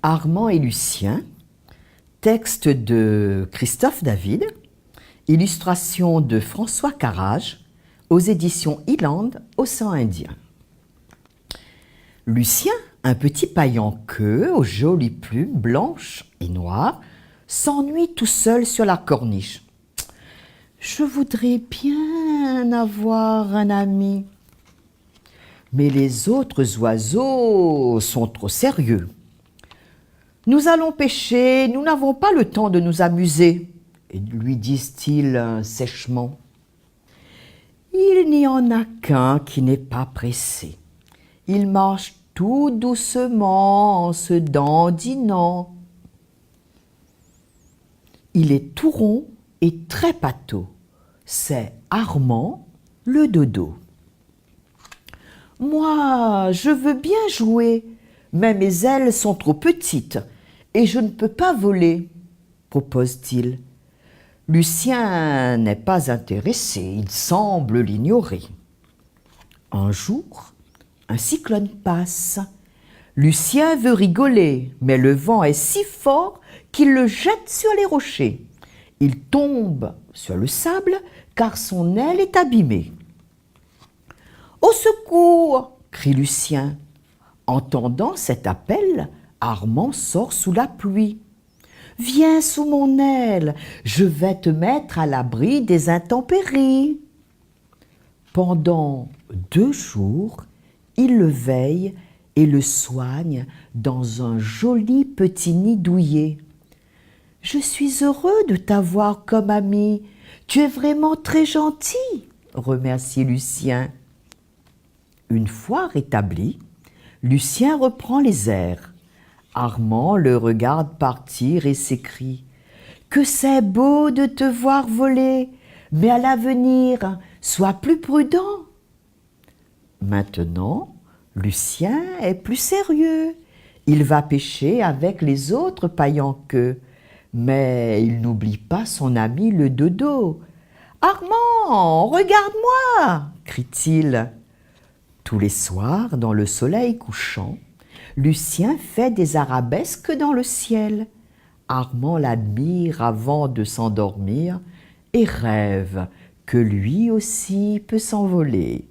Armand et Lucien, texte de Christophe David, illustration de François Carrage, aux éditions Eland, Océan Indien. Lucien, un petit paillant queue aux jolies plumes blanches et noires, s'ennuie tout seul sur la corniche. « Je voudrais bien avoir un ami. Mais les autres oiseaux sont trop sérieux. Nous allons pêcher, nous n'avons pas le temps de nous amuser, lui disent-ils sèchement. Il n'y en a qu'un qui n'est pas pressé. Il marche tout doucement en se dandinant. Il est tout rond et très pâteau. C'est Armand le dodo. Moi, je veux bien jouer, mais mes ailes sont trop petites et je ne peux pas voler, propose-t-il. Lucien n'est pas intéressé, il semble l'ignorer. Un jour, un cyclone passe. Lucien veut rigoler, mais le vent est si fort qu'il le jette sur les rochers. Il tombe sur le sable car son aile est abîmée. « Au secours !» crie Lucien. Entendant cet appel, Armand sort sous la pluie. « Viens sous mon aile, je vais te mettre à l'abri des intempéries. » Pendant 2 jours, il le veille et le soigne dans un joli petit nid douillet. « Je suis heureux de t'avoir comme ami, tu es vraiment très gentil, » remercie Lucien. Une fois rétabli, Lucien reprend les airs. Armand le regarde partir et s'écrie « Que c'est beau de te voir voler, mais à l'avenir, sois plus prudent. » Maintenant, Lucien est plus sérieux. Il va pêcher avec les autres paillants-queues, mais il n'oublie pas son ami le dodo. « Armand, regarde-moi » crie-t-il. Tous les soirs, dans le soleil couchant, Lucien fait des arabesques dans le ciel. Armand l'admire avant de s'endormir et rêve que lui aussi peut s'envoler.